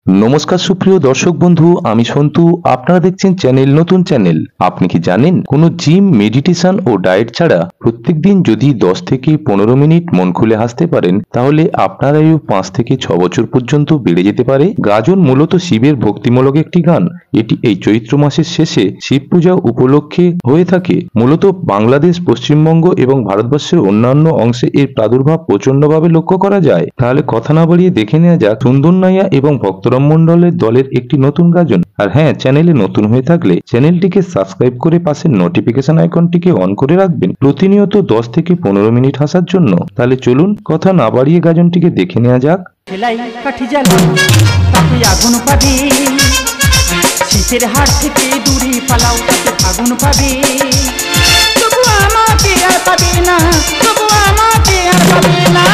নমস্কার সুপ্রিয় দর্শক বন্ধু, আমি সন্তু। আপনারা দেখছেন চ্যানেল নতুন চ্যানেল। আপনি কি জানেন কোনো জিম, মেডিটেশন ও ডায়েট ছাড়া প্রত্যেকদিন যদি 10 থেকে 15 মিনিট মন খুলে হাসতে পারেন তাহলে আপনার আয়ু 5 থেকে 6 বছর পর্যন্ত বেড়ে যেতে পারে? গাজন মূলত শিবের ভক্তিমূলক একটি গান। এটি এই চৈত্র মাসের শেষে শিব পূজা উপলক্ষে হয়ে থাকে। মূলত বাংলাদেশ, পশ্চিমবঙ্গ এবং ভারতবর্ষের অন্যান্য অংশে এর প্রাদুর্ভাব প্রচন্ডভাবে লক্ষ্য করা যায়। তাহলে কথা না বাড়িয়ে দেখে নেওয়া যাক সুন্দর নাইয়া এবং ভক্তরাম মন্ডলের দলের একটি নতুন গাজন। আর হ্যাঁ, চ্যানেলে নতুন হয়ে থাকলে চ্যানেলটিকে সাবস্ক্রাইব করে পাশের নোটিফিকেশন আইকনটিকে অন করে রাখবেন প্রতিনিয়ত 10 থেকে 15 মিনিট হাসার জন্য। তাহলে চলুন কথা না বাড়িয়ে গাজনটিকে দেখে নেওয়া যাক। শীতের হাট থেকে দূরে পালাও, তাতে আগুন পাবে, তবু আমাকে আর পাবে না, তবু আমাকে আর পাবে না।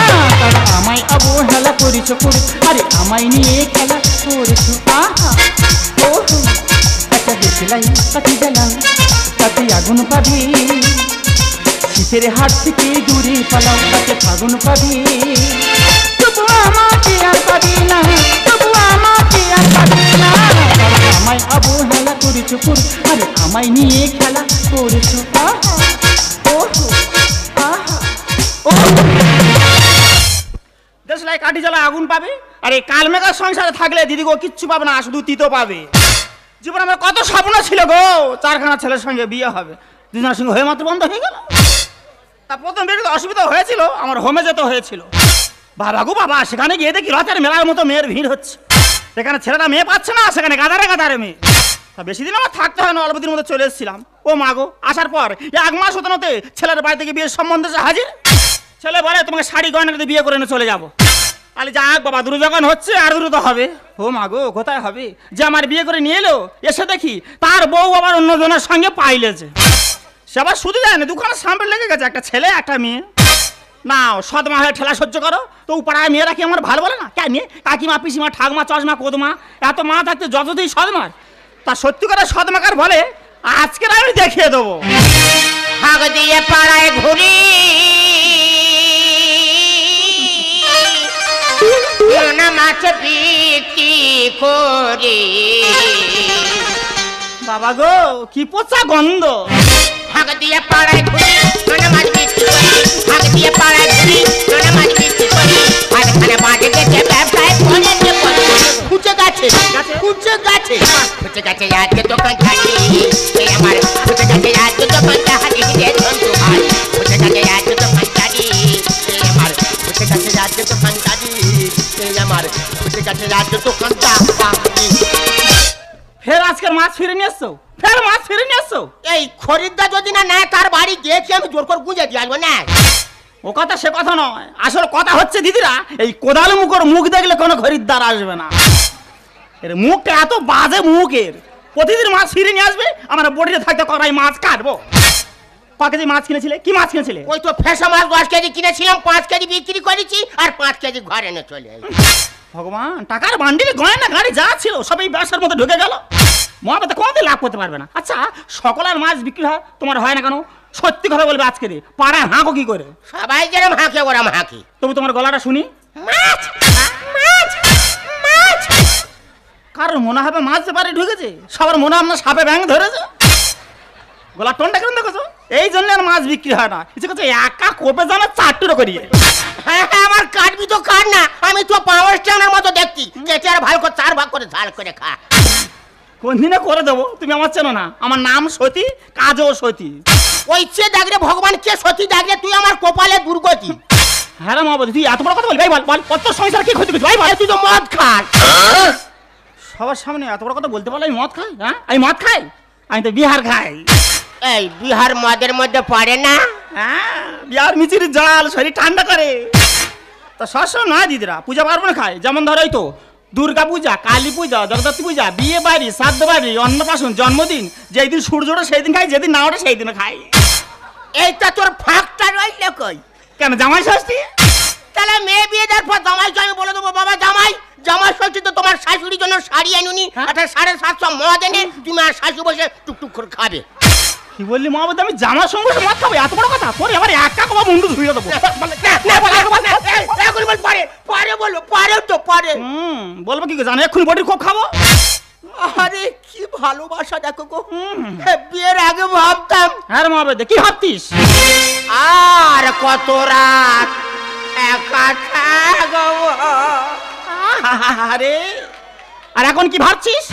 তারা আমায় অবহেলা করেছ, আরে আমায় নিয়ে খেলা করেছ। আহা ও একটা দেখলাই কাঠি জ্বালাও, তাতে আগুন পাবে। শীতের হাট থেকে দূরে পালাও, তাতে আগুন পাবে, তবু আমাকে আর পাবে না, তবু আমাকে আর পাবে না। আমায় অবহেলা করেছ, আরে আমায় নিয়ে খেলা করেছ। দেশলাই কাঠি জ্বালা আগুন পাবে, আরে কাল মেঘার সংসারে থাকলে দিদি গো কিচ্ছু পাবে না, শুধু তিতো পাবে। জীবনে আমার কত স্বপ্ন ছিল গো, 4খানা ছেলের সঙ্গে বিয়ে হবে, দুজনের সঙ্গে হয়ে মাত্র বন্ধ হয়ে গেল। তা প্রথম বেরোতে অসুবিধা হয়েছিল, আমার হোমে যেতে হয়েছিল। বাবা গো বাবা, সেখানে গিয়ে দেখি রাতের মেলার মতো মেয়ের ভিড় হচ্ছে। সেখানে ছেলেটা মেয়ে পাচ্ছে না, সেখানে গাদারে গাদারে মেয়ে। তা বেশি দিন আমার থাকতে হয় না, অল্প দিনের মধ্যে চলে এসেছিলাম। ও মা গো, আসার পর 1 মাস হতে নতে ছেলের বাড়ি থেকে বিয়ের সম্বন্ধে হাজির। ছেলে বলে তোমাকে শাড়ি গয়নাতে বিয়ে করে এনে চলে যাবো। তাহলে যাক বাবা, দূর যখন হচ্ছে আর দূর তো হবে। ও মা গো, কোথায় হবে যে আমার বিয়ে করে নিয়ে এলো, এসে দেখি তার বউ আবার অন্যজনের সঙ্গে পাইলেছে। সে আবার শুধু যায় না, 2খানা সাম্পেল লেগে গেছে, একটা ছেলে একটা মেয়ে। না সদমা হয়ে ঠেলা সহ্য করো তো, পাড়ায় মেয়েরা কি আমার ভালো বলে না? কেন কাকিমা, পিসিমা, ঠাকমা, চশমা, কোদমা, এত মা থাকতে যতদিন সদমার। তা সত্যি করে সদমাকার বলে আজকের আমি দেখিয়ে দেবো। হাগ দিয়ে পাড়ায় ঘুরি, মাছ বিক্রি করি। বাবা গো, কি পচা গন্ধ। হাগ দিয়ে পাড়ায় ঘুরি, মাছ বিক্রি করি। হাগ দিয়ে পাড়ায় ঘুরি, মাছ বিক্রি করি। মাঝখানে বাজে গেছে ব্যবসায় ফোনেতে পড়ে, খুঁজে গেছে খুঁজে গেছে খুঁজে গেছে আজকে দোকান ছাড়ি। এই আমার খুঁজে গেছে আজকে দোকানটা হারিয়ে রে সন্তু ভাই, খুঁজে গেছে আজকে দোকান ছাড়ি। এই আমার খুঁজে গেছে আজকে দোকান ছাড়ি। এই আমার খুঁজে গেছে আজকে দোকানটা হারিয়ে। ফের আজকের মাছ ফিরে নিয়ে এসছো, ফের মাছ ফিরে নিয়ে এসছো। এই খরিদ্দার যদি না নেয় তার বাড়ি গিয়েছি আমি জোর করে গুঁজে দিয়ে আসবো না। ও কথা সে কথা নয়, আসলে কথা হচ্ছে দিদিরা, এই কোদাল মুখর মুখ দেখলে কোনো খরিদ্দার আসবে না। এর মুখটা এত বাজে মুখের, প্রতিদিন মাছ ফিরে নিয়ে আসবে, আমরা বটিতে থাকতে করাই মাছ কাটবো। ক কেজি মাছ কিনেছিলে? কি মাছ কিনেছিলে? ওই তো ফেসা মাছ 10 কেজি কিনেছিলাম, 5 কেজি বিক্রি করেছি আর 5 কেজি ঘরে এনে চলে এসেছি। ভগবান, টাকার বান্ডিলে গয়না গাড়ি যা ছিল সব এই ব্যবসার মধ্যে ঢুকে গেল। মহাবেতে কোনোদিন লাভ করতে পারবে না। আচ্ছা, সকলের মাছ বিক্রি হয়, তোমার হয় না কেন? সত্যি কথা বলবে আজকে রে, পাড়ায় হাঁকো কি করে? সবাই যেরকম হাঁকে ওরম হাঁকি। তবু তোমার গলাটা শুনি। মাছ মাছ মাছ। কারণ মনে হবে মাছ যে বাড়ি ঢুকেছে, সবার মনে হয় সাপে ব্যাং ধরেছে। গলা টোনটা কেমন দেখেছো? এই জন্য আর মাছ বিক্রি হয় না। কিছু কিছু একা কোপে জানা 4 করিয়ে। হ্যাঁ হ্যাঁ, আমার কাটবি তো কাট না, আমি তো পাওয়ার স্টেশনের মতো দেখছি। কেটে আর ভালো করে 4 ভাগ করে ঝাল করে খা। কোন দিনে করে দেবো? তুমি আমার চেনো না, আমার নাম সতী, কাজও সতী। ওই সে ডাকরে ভগবান, কে সতী ডাকরে, তুই আমার কপালে দুর্গতি। হ্যাঁ রে মা, তুই এত বড় কথা বলবি? ভাই বল বল, কত সংসার কি ক্ষতি করছিস? ভাই বল, তুই তো মদ খাস। সবার সামনে এত বড় কথা বলতে পারলে আমি মদ খাই? হ্যাঁ, আমি মদ খাই? আমি তো বিহার খাই। এই বিহার মদের মধ্যে পড়ে না? হ্যাঁ, বিহার মিচির জল শরীর ঠান্ডা করে। তা সবসময় নয় দিদিরা, পূজা পার্বণ খায়। যেমন ধরো এই তো দুর্গা পূজা, কালী পূজা, জগদ্ধাত্রী পূজা, বিয়ে বাড়ি, শ্রাদ্ধ বাড়ি, অন্নপ্রাশন, জন্মদিন, যেই দিন সূর্য ওঠে সেই দিন খাই, যেদিন না ওঠে সেই দিন খাই। এইটা তোর ফাঁকটা রইলে কই? কেন, জামাই ষষ্ঠী? তাহলে মেয়ে বিয়ে দেওয়ার পর জামাইকে আমি বলে দেবো, বাবা জামাই, জামাই ষষ্ঠী তো তোমার শাশুড়ির জন্য শাড়ি আনুনি, একটা 750 মদ এনে তুমি আর শাশু বসে টুকটুক করে খাবে। কি বললি মা বাবা? আমি জামার সঙ্গে মদ খাবো? এত বড় কথা? তোর এবার একটা কবা মুন্ডু ধুয়ে দেবো। বলবো কি জানো, এক্ষুনি বডির খুব খাবো। আরে কি ভালোবাসা দেখো গো। বিয়ের আগে ভাবতাম হ্যাঁ মা বাবা, কি ভাবতিস? আর কত রাত একা থাকবো। আরে আর এখন কি ভাবছিস?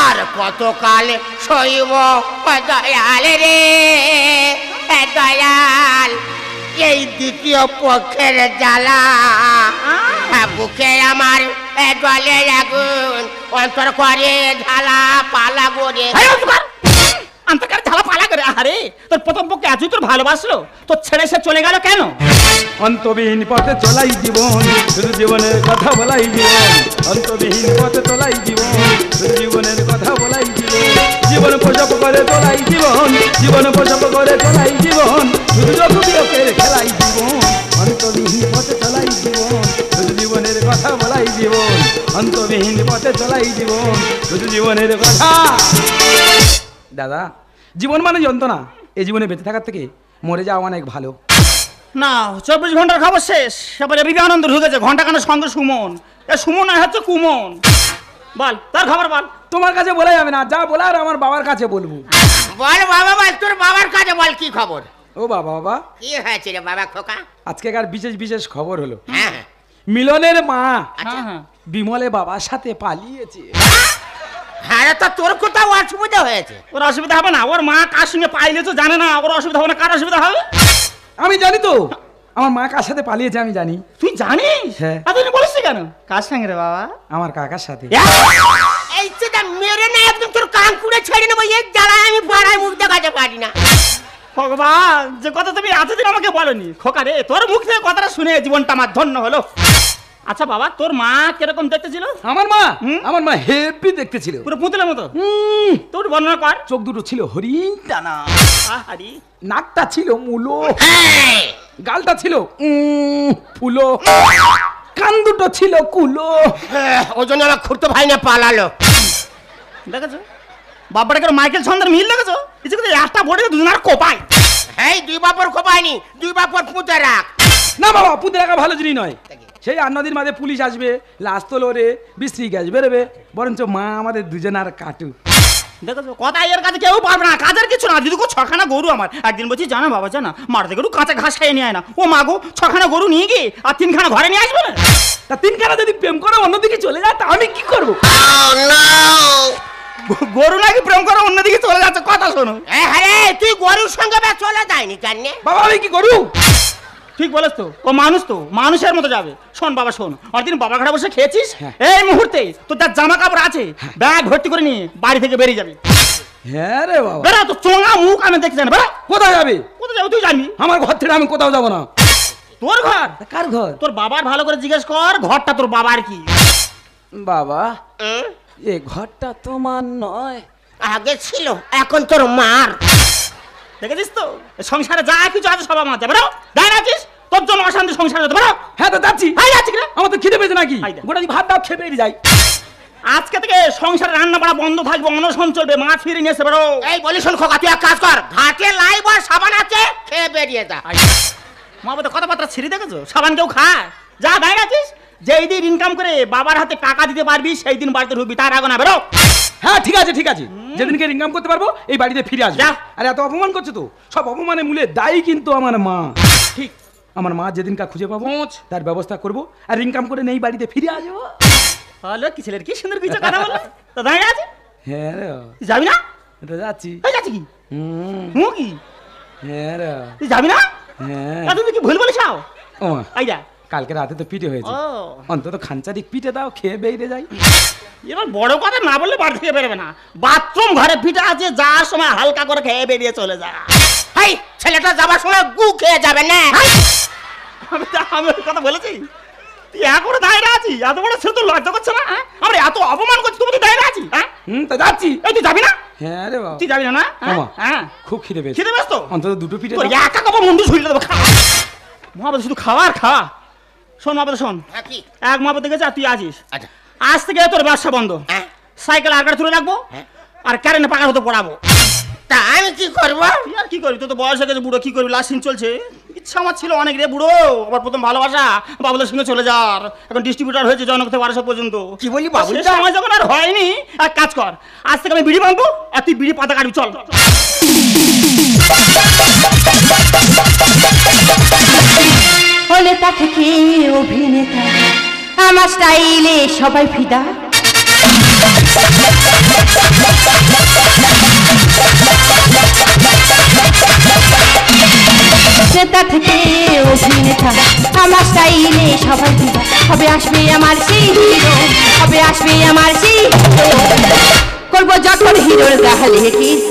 আর কত কাল সইব দয়াল রে দয়াল, এই দ্বিতীয় পক্ষের জ্বালা। বুকে আমার জলে আগুন, অন্তর করে ঝালা পালা করে। অন্তকার ঝালা পালা করে। আরে তোর প্রথম পক্ষে আজই তোর ভালোবাসলো, তোর ছেড়ে সে চলে গেল কেন? অন্তবিহীন পথে চলাই জীবন, শুধু জীবনের কথা বলাই জীবন। অন্তবিহীন পথে চলাই জীবন, শুধু জীবনের কথা বলাই জীবন। জীবন প্রসব করে চলাই জীবন, জীবন প্রসব করে চলাই জীবন, শুধু যোগবিয়োগের খেলাই জীবন। অন্তবিহীন পথে চলাই জীবন, শুধু জীবনের কথা বলাই জীবন। অন্তবিহীন পথে চলাই জীবন, শুধু জীবনের কথা। দাদা, জীবন মানে যন্ত্রণা। এই জীবনে বেঁচে থাকার থেকে মরে যাওয়া অনেক ভালো। না, 24 ঘন্টার খবর শেষ, এবারে বিবেকানন্দ ঢুকেছে ঘন্টা কানের সঙ্গে সুমন। এ সুমন নয়, হচ্ছে কুমন। বল তার খবর বল। তোমার কাছে বলা যাবে না, যা বলার আমার বাবার কাছে বলবো। বল বাবা, বল তোর বাবার কাছে বল, কি খবর? ও বাবা, বাবা কি হয়েছে রে বাবা খোকা? আজকেকার বিশেষ বিশেষ খবর হলো, হ্যাঁ মিলনের মা আচ্ছা। হ্যাঁ। বিমলে বাবার সাথে পালিয়েছে। হ্যাঁ রে, তা তোর কোথাও অসুবিধা হয়েছে? ওর অসুবিধা হবে না? ওর মা কার সঙ্গে পাইলে তো জানে না, ওর অসুবিধা হবে না? কার অসুবিধা হবে? আমি জানি তো আমার মা কার সাথে পালিয়েছে, আমি জানি। তুই জানিস? হ্যাঁ। আর তুই বলিস কেন? কার সঙ্গে রে বাবা? আমার কাকার সাথে। এই সেটা মেরে না একদম তোর কান কুড়ে ছেড়ে নেবো। এই জ্বালায় আমি পাড়ায় মুখ দেখাতে পারি না। ভগবান, যে কথা তুমি এতদিন আমাকে বলনি খোকা রে, তোর মুখ থেকে কথাটা শুনে জীবনটা আমার ধন্য হলো। আচ্ছা বাবা, তোর মা কিরকম দেখতে ছিল? আমার মা, হুম? আমার মা হেভি দেখতে ছিল। পুরো পুতুলের মতো? তোর বর্ণনা কর। চোখ দুটো ছিল হরিণ টানা, আহারি, নাকটা ছিল মুলো, হ্যাঁ, গালটা ছিল ফুলো, কান দুটো ছিল কুলো। ওই জন্য আমার খুঁড়তো ভাই না পালালো। দেখেছো বাবাটা কেন মাইকেল ছন্দের মিল? দেখেছো একটা বড় দুজনের কোপায়। এই দুই বাপর খোপায়নি, দুই বাপর পুঁতে রাখ। না বাবা, পুঁতে রাখা ভালো জিনিস নয়। সেই 8 নদীর মাঝে পুলিশ আসবে, লাশ তোলরে, বিশ্রী গ্যাস বেরোবে, বরঞ্চ মা আমাদের দুজনার কাটু। দেখেছো কথা এর কাছে কেউ পারবে না, কাজের কিছু না। দিদি গো 6খানা গরু আমার। একদিন বলছি জানা বাবা জানা, মারতে গরু কাঁচা ঘাস খাইয়ে নিয়ে আয় না। ও মা গো 6খানা গরু নিয়ে গিয়ে আর 3খানা ঘরে নিয়ে আসবে না। তা 3খানা যদি প্রেম করে অন্যদিকে চলে যায় তা আমি কি করবো? গরু নাকি প্রেম করে অন্যদিকে চলে যাচ্ছে, কথা শোনো। হ্যাঁ, তুই গরুর সঙ্গে বা চলে যায়নি কেন? বাবা আমি কি করবো? ঠিক বলেছ তো, ও মানুষ তো মানুষের মতো যাবে। শোন বাবা শোন, অনেকদিন বাবার ঘরে বসে খেয়েছিস, হ্যাঁ। এই মুহূর্তে তোর যা জামা কাপড় আছে ব্যাগ ভর্তি করে নিয়ে বাড়ি থেকে বেরিয়ে যাবে। হ্যাঁ রে বাবা। বেড়া, তো চোঙা মুখ আমি দেখতে জানি। বেড়া, কোথায় যাবে? কোথায় যাবো তুই জানবি? আমার ঘর থেকে আমি কোথাও যাবো না। তোর ঘর? কার ঘর? তোর বাবার ভালো করে জিজ্ঞেস কর, ঘরটা তোর বাবার কি? বাবা এ ঘরটা তোমার নয়। আগে ছিল, এখন তোর মার। দেখেছিস তো, এ সংসারে যা কিছু আছে সব আমার। বেড়াও, দাঁড়িয়ে আছিস, তোর জন্য অশান্তি সংসারে যেতে। বেড়াও। হ্যাঁ তো যাচ্ছি। হাই যাচ্ছি কিনা? আমার তো খিদে পেয়েছে নাকি? হাই দে। গোটা ভাত দাও খেয়ে বেরিয়ে যাই। আজকে থেকে সংসারে রান্না বাড়া বন্ধ থাকবে, অনশন চলবে। মা ফিরে নিয়ে এসে বেরো। এই বলি শোন খোকা, তুই এক কাজ কর, ঘাটে লাইব আর সাবান আছে, খেয়ে বেরিয়ে যা। মা বাবা কথাবার্তা ছিঁড়ে দেখেছো? সাবান কেউ খায়? যা দাঁড়িয়ে আছিস, যেই দিন ইনকাম করে বাবার হাতে টাকা দিতে পারবি সেই দিন বাড়িতে ঢুকবি, তার আগে না। বেরো। হ্যাঁ ঠিক আছে ঠিক আছে, যেদিনকে ইনকাম করতে পারবো এই বাড়িতে ফিরে আসবো। যা। আরে এত অপমান করছো তো, সব অপমানের মূলে দায়ী কিন্তু আমার মা। ঠিক। আমার মা যেদিনকার খুঁজে পাবো তার ব্যবস্থা করবো, আর ইনকাম করে নেই বাড়িতে ফিরে আসবো। হলো কি ছেলের কি সুন্দর কিছু কথা বলো তো। দাঁড়িয়ে আছে, হ্যাঁ রে, তুই যাবি না? তো যাচ্ছি। এই যাচ্ছি কি? হুম, কি হ্যাঁ রে, তুই যাবি না? হ্যাঁ। তুই কি ভুল বলিস? ও মা, এই যা। কালকে রাতে তো পিঠে হয়েছে, ও অন্তত খানচারিক পিঠে দাও, খেয়ে বেরিয়ে যাই। এবার বড় কথা না বললে বাড়ি থেকে বেরোবে না। বাথরুম ঘরে পিঠা আছে, যার সময় হালকা করে খেয়ে বেরিয়ে চলে যা। এই ছেলেটা যাবার সময় গু খেয়ে যাবে না। আমি ওই কথা বলেছি? তুই এখনো দাঁড়িয়ে আছি? এত বড় ছেলে তো লজ্জা করছে না? আমরা এত অপমান করছি, তুমি তো দাঁড়িয়ে আছি। হ্যাঁ তা যাচ্ছি। এই তুই যাবি না? হ্যাঁ রে বাবা। তুই যাবি না না? ওমা, হ্যাঁ খুব খিদে পেয়েছে। খেতে ব্যস্ত? অন্তত দুটো পিঠে তোর দাও। একা কবা মুন্ডু ছুঁড়ে দেবো। খা মহাবাদ, শুধু খাওয়ার খাওয়া। শোন মহাবাদ শোন, হ্যাঁ, কি? এক মহাবাদ দেখেছি আর তুই আছিস। আচ্ছা। আজ থেকে তোর ব্যবসা বন্ধ। হ্যাঁ। সাইকেল আগার তুলে রাখবো হ্যাঁ। আর কারেন্টে পাকা হতে পড়াবো। তা আমি কি করব? তুই আর কি করবি, তোর তো বয়স হয়ে গেছে বুড়ো, কি করবি, লাস্ট সিন চলছে। ইচ্ছা আমার ছিল অনেক রে বুড়ো, আবার প্রথম ভালোবাসা বাবুদের সঙ্গে চলে যাওয়ার, এখন ডিস্ট্রিবিউটার হয়েছে জনক থেকে 1200 পর্যন্ত। কি বলি বাবুল শেষ সময় যখন আর হয়নি, এক কাজ কর, আজ থেকে আমি বিড়ি বাঁধবো আর তুই বিড়ি পাতা কাটবি, চল। নেতা থেকে অভিনেতা, আমার স্টাইলে সবাই ফিদা। নেতা থেকে অভিনেতা, আমার স্টাইলে সবাই ফিদা। হবে আসবে আমার সেই হিরো, হবে আসবে আমার সেই হিরো। করবো যখন হিরোর গাহালে কিস,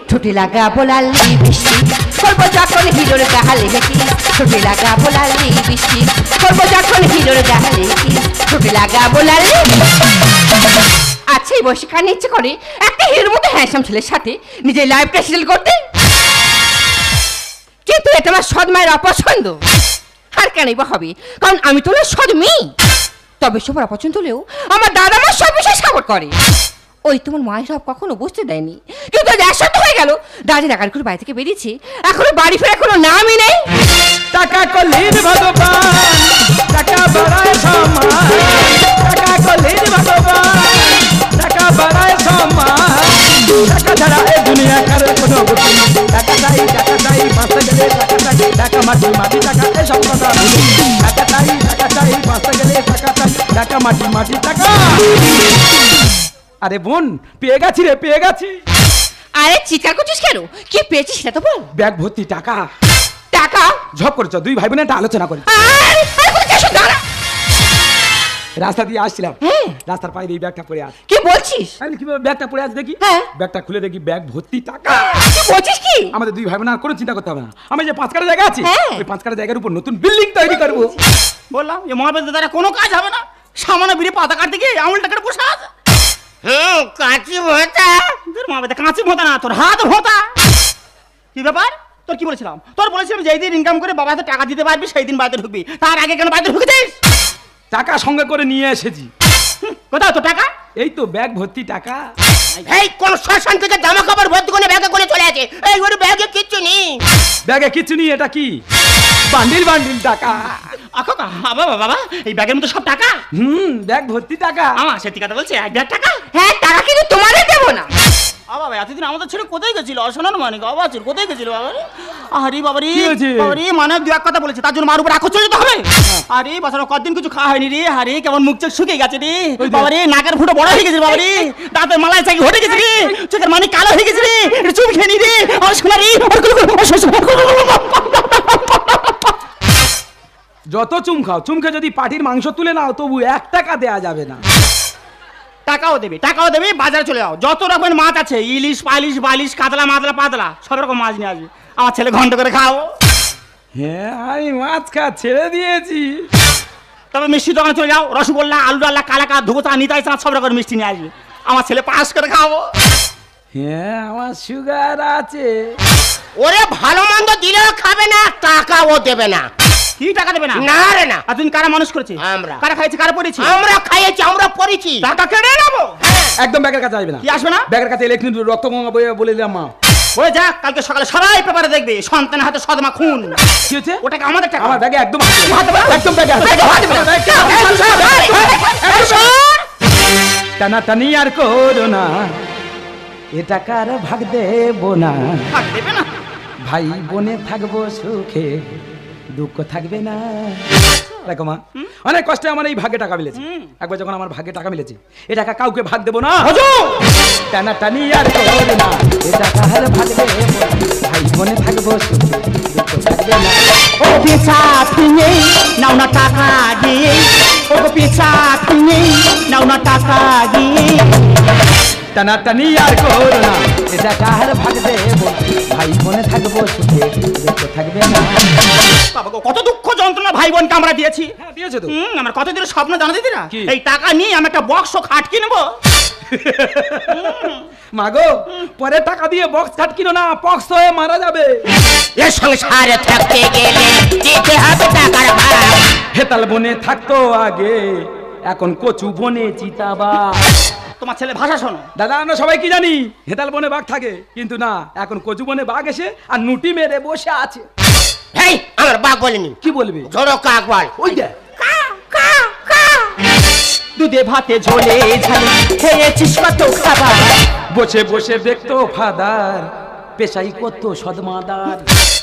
ঠোঁটে লাগা বোলালি বৃষ্টি। করবো যখন হিরোর গাহালে কিস, ঠোঁটে লাগা বোলালি বৃষ্টি। করবো যখন হিরোর গাহালে কিস, ঠোঁটে লাগা বোলালি। আচ্ছা, এই বয়সে কানে ইচ্ছে করে একটা হিরোর মতো হ্যান্ডসাম ছেলের সাথে নিজের লাইফটা সেটেল করতে, কিন্তু এটা আমার সৎ মায়ের অপছন্দ। আর কেনই বা হবে, কারণ আমি তো সৎ মেয়ে। তবে সবার অপছন্দ হলেও আমার দাদা আমার সব বিষয় সাপোর্ট করে। ওই তোমার মায়ের সব কখনো বুঝতে দেয়নি, কিন্তু আজ 1 সপ্তাহ হয়ে গেল দাদি টাকার করে বাড়ি থেকে বেরিয়েছে, এখনো বাড়ি ফেরার কোনো নামই নেই। টাকা কলির ভগবান, টাকা বাড়ায় সমান, টাকা কলির ভগবান, টাকা বাড়ায় সমান। টাকা ছাড়া এই দুনিয়া কারোর কোনো গতি নেই। টাকা চাই বাঁচতে গেলে, টাকা চাই, টাকা মাটি মাটি টাকা, এসব কথা ভুলে। টাকা চাই বাঁচতে গেলে, টাকা চাই, টাকা মাটি টাকা। আরে বোন, পেয়ে গেছি রে, পেয়ে গেছি। আরে চিৎকার করছিস কেন? কি পেয়েছিস সেটা তো বল। ব্যাগ ভর্তি টাকা। টাকা? ঝপ করেছ, দুই ভাই বোনে একটা আলোচনা করি। আরে কোথায় গেছো? দাঁড়া। রাস্তা দিয়ে আসছিলাম, রাস্তার পায়ে এই ব্যাগটা পড়ে আছে। কি বলছিস? আমি কিভাবে ব্যাগটা পড়ে আছে দেখি, হ্যাঁ। ব্যাগটা খুলে দেখি ব্যাগ ভর্তি টাকা। কি বলছিস কি? আমাদের দুই ভাই বোন আর কোনো চিন্তা করতে হবে না। আমি যে 5 কাঠা জায়গা আছে, হ্যাঁ। ওই 5 কাঠা জায়গার উপর নতুন বিল্ডিং তৈরি করবো। বললাম এ মহাবেদের দ্বারা কোনো কাজ হবে না, সামান্য বিড়ি পাতা কাটতে গিয়ে আঙুলটা কেটে বসে আছে। কাঁচি ভোঁতা। তোর মহাবেদে কাঁচি ভোঁতা না, তোর হাত ভোঁতা। কি ব্যাপার, তোর কি বলেছিলাম? তোর বলেছিলাম যেই দিন ইনকাম করে বাবা হাতে টাকা দিতে পারবি সেই দিন বাড়িতে ঢুকবি, তার আগে কেন বাড়িতে ঢুকেছিস? টাকা সঙ্গে করে নিয়ে এসেছি। কোথাও তো টাকা? এই তো ব্যাগ ভর্তি টাকা। এই কোন শ্মশান থেকে জামা কাপড় ভর্তি করে ব্যাগে করে চলে আছে। এই ওর ব্যাগে কিচ্ছু নেই। ব্যাগে কিছু নেই, এটা কি? বান্ডিল বান্ডিল টাকা। বাবা বাবা, এই ব্যাগের মধ্যে সব টাকা? ব্যাগ ভর্তি টাকা। আমার সত্যি কথা বলছে, 1 লাখ টাকা? হ্যাঁ, টাকা কিন্তু তোমারে দেবো না। বাবা এতদিন আমাদের ছেলে কোথায় গেছিল? অশোনার মানে বাবা ছিল, কোথায় গেছিল বাবা? আরে বাবারি কি হয়েছে? বাবারি, মানে 2 কথা বলেছে তার জন্য মার উপর রাখো চলে যেতে হবে। আরে বাছারা কতদিন কিছু খাওয়া হয়নি রে। আরে কেমন মুখ চোখ শুকিয়ে গেছে রে বাবারি, নাকের ফুটো বড় হয়ে গেছে বাবারি, দাঁতের মালায় চাকি হয়ে গেছে রে, চোখের মানে কালো হয়ে গেছে রে, চুপ খেয়ে নি রে আমার সোনা রে। যত চুম খাও, চুমকে যদি পাটির মাংস তুলে নাও তবু 1 টাকা দেয়া যাবে না। টাকাও দেবে, বাজারে চলে যাও, যত রকমের মাছ আছে, ইলিশ পালিশ বালিশ কাতলা মাতলা পাতলা সব রকম মাছ নিয়ে আসবে, আমার ছেলে ঘন্টা করে খাও। হ্যাঁ, আমি মাছ খাওয়া ছেড়ে দিয়েছি। তবে মিষ্টি দোকানে চলে যাও, রসগোল্লা আলু ডাল্লা কালাকার ধুবোচা নিতাই চা সব রকমের মিষ্টি নিয়ে আসবে, আমার ছেলে পাস করে খাবো। হ্যাঁ, আমার সুগার আছে। ওরে ভালো মন্দ দিলেও খাবে না, টাকাও দেবে না। কি টাকা দেবে না? না রে না। আর তুমি কারা মানুষ করেছে? আমরা। কারা খাইছে কারা পড়েছি? আমরা খাইয়েছি, আমরা পড়েছি। টাকা কেড়ে নেবো। একদম ব্যাগের কাছে আসবে না। কি আসবে না? ব্যাগের কাছে ইলেকট্রিক রক্ত বলে দিলাম মা। ওই যা, কালকে সকালে সবাই পেপারে দেখবে সন্তানের হাতে সদমা খুন। কি হচ্ছে? ওটাকে আমাদের টাকা। আমার ব্যাগে একদম হাত দেবে না। একদম ব্যাগে আছে। টানা টানি আর করো না, এ টাকার ভাগ দেবো না। ভাগ দেবে না? ভাই বোনে থাকবো সুখে, দুঃখ থাকবে না। দেখো মা, অনেক কষ্টে আমার এই ভাগে টাকা মিলেছে। একবার যখন আমার ভাগে টাকা মিলেছে, এ টাকা কাউকে ভাগ দেবো না। টানা টানি আর করো না, এ টাকার ভাগ দেবো না। ভাই বোনে থাকবো সুখে, দুঃখ থাকবে না। ও পিছা তুমি নাও না টাকা দিয়ে, ও পিছা তুমি নাও না টাকা দিয়ে। টানা টানি আর করো না, এ টাকার ভাগ দেবো, ভাই বোনে থাকবো সুখে, দুঃখ থাকবে না। বাবা গো, কত দুঃখ যন্ত্রণা ভাই বোনকে আমরা দিয়েছি। হ্যাঁ, দিয়েছো তো। আমার কত দিনের স্বপ্ন জানা দিদি না, কি? এই টাকা নিয়ে আমি একটা বক্স খাট কিনবো। মাগো, পরে টাকা দিয়ে বক্স খাট কিনো না, পক্স হয়ে মারা যাবে। এ সংসারে থাকতে গেলে দিতে হবে টাকার ভাগ। হেতাল বনে থাকতো আগে, এখন কচু বনে চিতাবা। তোমার ছেলে ভাষা শোনো। দাদা আমরা সবাই কি জানি হেতাল বনে বাঘ থাকে, কিন্তু না, এখন কচু বনে বাঘ এসে আর নুটি মেরে বসে আছে। হেই, আমার বাঘ বলেনি। কি বলবে? জোড়ো কাক বল। ওই দেখ, দুধে ভাতে ঝোলে ঝালে খেয়েছিস কত খাবার। বসে বসে দেখতো ফাদার পেশাই কত সদমাদার।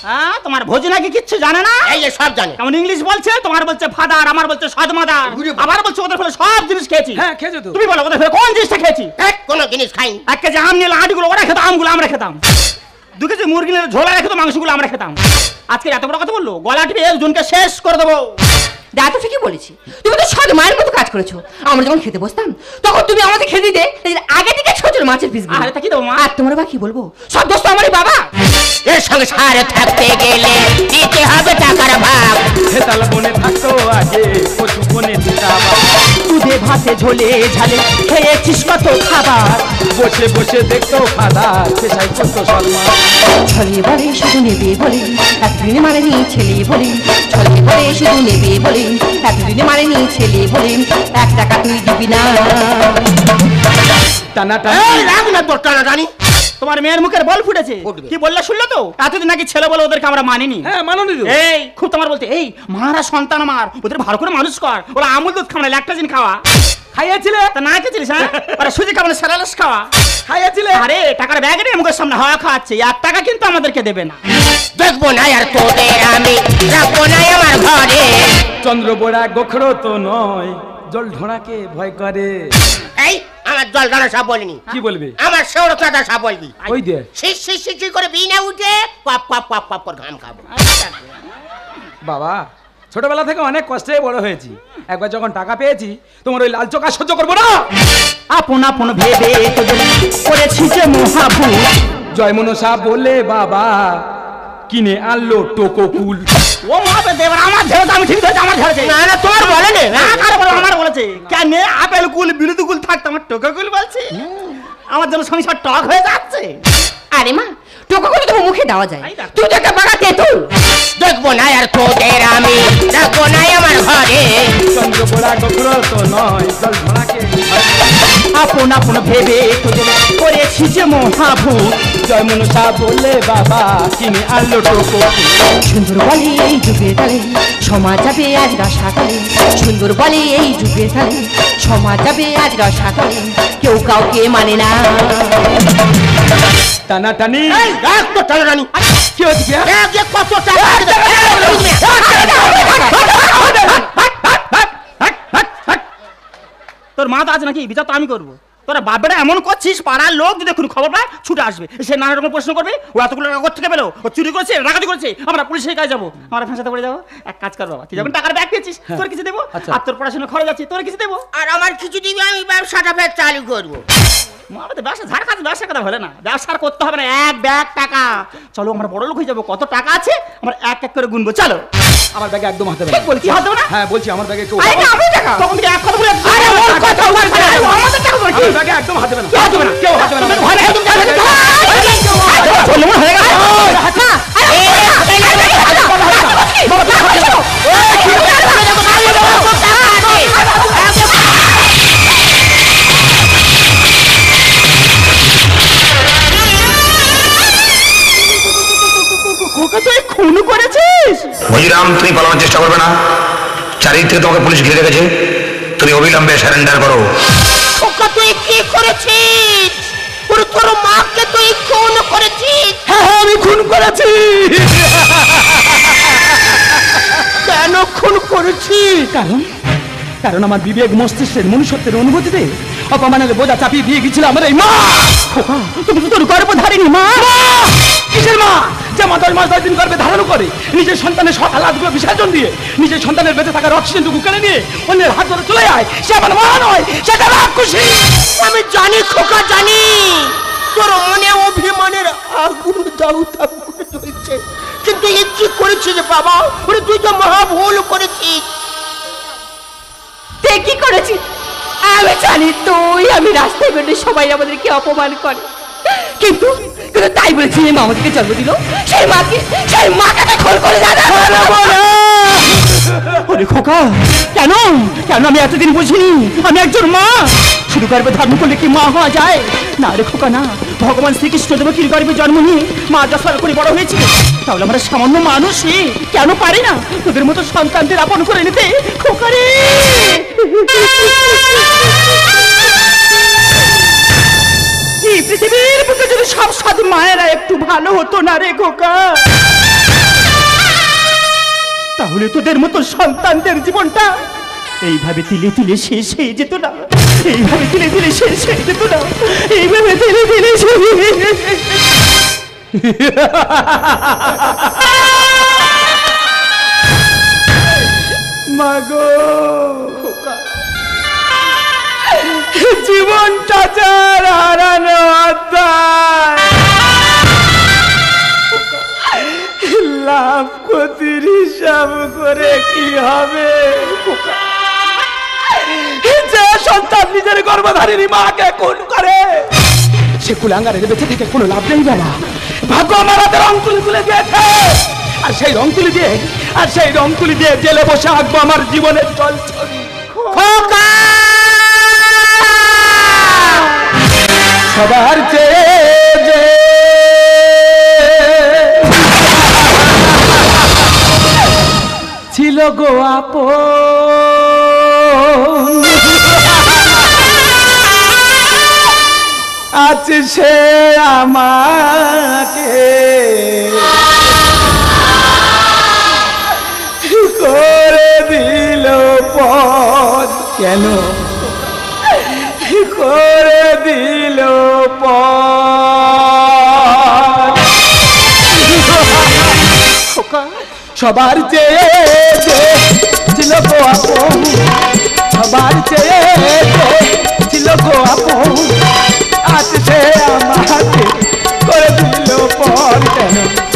হ্যাঁ, তোমার ভোজ নাকি কিচ্ছু জানে না। এই যে সব জানে। কেমন ইংলিশ বলছে, তোমার বলছে ফাদার, আমার বলছে সদমাদার, আবার বলছে ওদের ফলে সব জিনিস খেয়েছি। হ্যাঁ খেয়েছো তো। তুমি বলো ওদের ফলে কোন জিনিসটা খেয়েছি? কোনো জিনিস খাইনি। 1 কেজি আম নিলে আটিগুলো ওরা খেতো, আমগুলো আমরা খেতাম। 2 কেজি মুরগি নিলে ঝোলা রেখে মাংসগুলো আমরা খেতাম। আজকে এত বড় কথা বললো, গলা টিপে একজনকে শেষ করে দেবো। দা তো ঠিকই বলেছি, তুমি তো সৎ মায়ের মতো কাজ করেছো। আমরা যখন খেতে বসতাম তখন তুমি আমাদের খেতে দিতে আগে থেকে ছোট ছোট মাছের পিস। আরে তা কি দেবো মা? আর তোমার বা কি বলবো, সব দোষ তো আমারই বাবা। এর সংসারে থাকতে গেলে দিতে হবে টাকার ভাগ। হেতাল বনে থাকতো আগে কচু বনে দিতাম। দুধে ভাতে ঝোলে ঝালে খেয়েছিস কত খাবার। বসে বসে দেখতো ফাদার পেশাই কত সদমাদার। ছলে বলে শুধু নেবে বলে এতদিনে মারেনি ছেলে বলে। ছলে বলে শুধু নেবে বলে এতদিনে মারেনি ছেলে বলে। 1 টাকা তুই দিবি না। টানা এই রাগ না তোর টানাটানি। তোমার মেয়ের মুখের বল ফুটেছে। ফুটবে। কি বললে শুনলে তো? এতদিন নাকি ছেলে বলে ওদেরকে আমরা মানিনি। হ্যাঁ মাননি তো। এই খুব তোমার বলতে, এই মারা সন্তান আমার, ওদের ভালো করে মানুষ কর। ওরা আমুল দুধ খাওয়া, ল্যাকটোজেন খাওয়া। খাইয়েছিলে? তা না খেয়েছিলিস? হ্যাঁ, ওরা সুজি খাওয়া, স্যালাডস খাওয়া। খাইয়েছিলে? আরে টাকার ব্যাগ নিয়ে মুখের সামনে হাওয়া খাওয়াচ্ছে, 1 টাকা কিন্তু আমাদেরকে দেবে না। দেখবো না আর তোদের আমি, রাখবো না আমার ঘরে। চন্দ্রবোড়া গোখরো তো নয়, জল ঢোড়াকে ভয় করে। এই আমার জল ঢালা সাপ বলিনি। কি বলবে? আমার শেওড় চাঁদা সাপ বলবি। ওই দে শির শির শির শির করে বিনা উঠে কপ কপ কপ কপ করে ঘাম খাবো। বাবা, ছোটবেলা থেকে অনেক কষ্টে বড় হয়েছি। একবার যখন টাকা পেয়েছি তোমার ওই লাল চোখা সহ্য করবো না। আপন আপন ভেবে তোদের করেছি যে মহাভূত। জয় মনসা বলে বাবা কিনে আনলো টোকোকুল। ও মহাবে দেব, আমার ঝেড়ে আমি ঠিক ধরেছি, আমার ঝেড়েছে। না না তোমার বলেনি। কার বলে? আমার বলেছে। কেন আপেল কুল বিরুদ্ধ কুল থাকতো, আমার টোকা কুল বলছে। আমার জন্য সংসার টক হয়ে যাচ্ছে। আরে মা, টোকা করে তোমার মুখে দেওয়া যায়, এই দেখ। তুই তো একটা বাগা তেঁতুল। দেখবো না আর তোদের আমি, রাখবো না আমার ঘরে। চন্দ্রবোড়া গোখরো তো নয়, জল ঢোড়াকে ভয় করে। আপন আপন ভেবে তোদের করেছি যে মহাভূত। জয় মনসা বলে বাবা কিনে আনলো টোকোকুল। সুন্দর বলে এই যুগের তালে সমাজ যাবে আজ রসাতলে। সুন্দর বলে এই যুগের তালে সমাজ যাবে আজ রসাতলে। কেউ কাউকে মানে না। টানা টানি। এই রাখ তো টানাটানি। কি হচ্ছে কি? এক যে কত টাকা আছে। তোর মা তো আছে নাকি? বিচার তো আমি করবো। তোরা বাপেরা এমন করছিস, পাড়ার লোক যদি এখন খবর পায় ছুটে আসবে, সে নানা রকম প্রশ্ন করবে। ও এতগুলো টাকা কোথা থেকে পেলো, ও চুরি করেছে, ডাকাতি করেছে, আমরা পুলিশের কাছে যাবো, আমরা ফেঁসাতে পড়ে যাবো। এক কাজ কর বাবা, তুই যখন টাকার ব্যাগ পেয়েছিস তোর কিছু দেবো, আচ্ছা। আর তোর পড়াশোনা খরচ আছে তোর কিছু দেবো। আর আমার কিছু দিবি, আমি ব্যবসাটা ফের চালু করবো। আমাদের ব্যবসা ঝাড় খাচ্ছে, ব্যবসার কথা বলে না, ব্যবসার করতে হবে না। 1 ব্যাগ টাকা, চলো আমরা বড় লোক হয়ে যাবো। কত টাকা আছে আমরা এক এক করে গুনবো, চলো। আমার ব্যাগে একদম হাতে ঠিক বলছি, হাত দেবো না? হ্যাঁ বলছি, আমার ব্যাগে কেউ আরে না, আমার টাকা। তখন থেকে এক কথা বলে, আরে ওর কথা বল, আরে আমাদের টাকা বল, কি? আমার ব্যাগে একদম হাতে না। কেউ হাত দেবে না, কেউ হাতে না। ভয় নেই, তুমি যাবে না। চলো, মনে হয়ে গেল। খোকা তুই খুন করেছিস? মজিরাম, তুমি পালানোর চেষ্টা করবে না। চারিদিক থেকে তোমাকে পুলিশ ঘিরে রেখেছে, তুমি অবিলম্বে সারেন্ডার করো। খোকা তুই কি করেছিস? ওরে তোর মাকে তুই খুন করেছিস? হ্যাঁ আমি খুন করেছি। কেন খুন করেছিস? কারণ আমার বিবেক মস্তিষ্কের মনুষ্যত্বের অনুভূতিতে অপমানের বোঝা চাপিয়ে দিয়ে গেছিল আমার এই মা। খোকা তুমি তো তোর গর্ভধারিণী মা। কিসের মা? যে মা 10 মাস 10 দিন গর্ভে ধারণ করে, নিজের সন্তানের সব হালাতগুলো বিসর্জন দিয়ে, নিজের সন্তানের বেঁচে থাকার অক্সিজেনটুকু কেড়ে নিয়ে অন্যের হাত ধরে চলে যায়, সে আমার মা নয়, সেটা রাক্ষসী। আমি জানি খোকা, জানি তোর মনে অভিমানের আগুন দাউ দাউ করে জ্বলছে, কিন্তু এ কি করেছিস বাবা? ওরে তুই তো মহা ভুল করেছিস। তে কি করেছি আমি জানি, তুই আমি রাস্তায় বেরোলে সবাই আমাদেরকে অপমান করে, কিন্তু কিন্তু তাই বলেছি এই মা আমাদেরকে জন্ম দিল, সেই মাকে খুন করে জানা। ওরে খোকা, কেন কেন আমি এতদিন বুঝিনি আমি একজন মা। শুধু গর্ভে ধারণ করলে কি মা হওয়া যায়? না রে খোকা না, ভগবান শ্রীকৃষ্ণ দেবকীর গর্ভে জন্ম নিয়ে মা দশার করে বড় হয়েছে, তাহলে আমরা সামান্য মানুষই কেন পারি না তোদের মতো সন্তানদের আপন করে নিতে? খোকা রে, এই পৃথিবীর বুকে যদি সব সাধু মায়েরা একটু ভালো হতো না রে খোকা, তাহলে তোদের মতো সন্তানদের জীবনটা এইভাবে তিলে তিলে শেষ হয়ে যেত না, এইভাবে তিলে তিলে শেষ হয়ে যেত না, এইভাবে তিলে তিলে শেষ মাগো জীবনটা যার হারানো লাভ ক্ষতির হিসাব করে কি হবে? যে সন্তান নিজের গর্ভধারিণী মাকে খুন করে সে কুলাঙ্গারের বেঁচে থেকে কোনো লাভ নেই বেলা। ভাগ্য আমার হাতে রং তুলে দিয়েছে, আর সেই রং তুলি দিয়ে জেলে বসে আঁকবো আমার জীবনের জল ছবি। সবার চেয়ে ছিল গো আপন, আছে সে আমাকে করে দিল পথ, কেন করে দিল পথ? সবার চেয়ে ছিল গো আপন, সবার চেয়ে ছিল গো আপন, আছে সে আমাকে করে দিল পর, কেন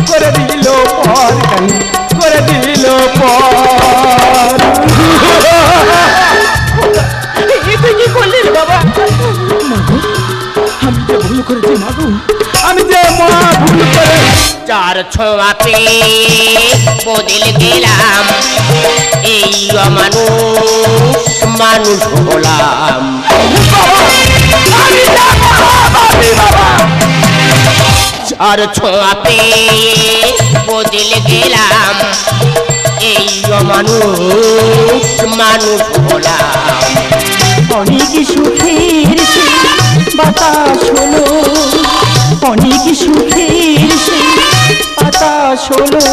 করে দিল পর, কেন করে দিল পর? কি করলি রে বাবা? আমি যে ভুল করেছি মাগো, আমি যে মা ভুল করে চার ছোঁয়া পেয়ে বদল গেলাম, এই অমানুষ মানুষ হলাম। চার ছোঁয়া পেয়ে বদল গেলাম, এই অমানুষ মানুষ হলাম। অনেক সুখের সেই বাতাস হলো, অনেক সুখের সেই বাতাস হলো,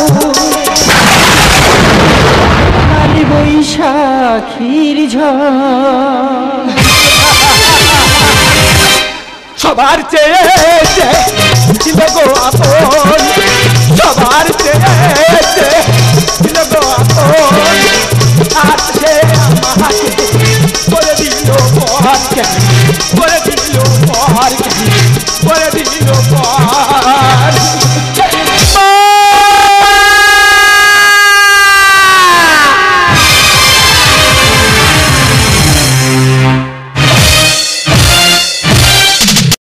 কাল বৈশাখীর ঝড়। সবার চেয়ে ছিল গো আপন, সবার চেয়ে ছিল গো আপন, আর সে আমাকে করে দিল পর, করে দিল পর।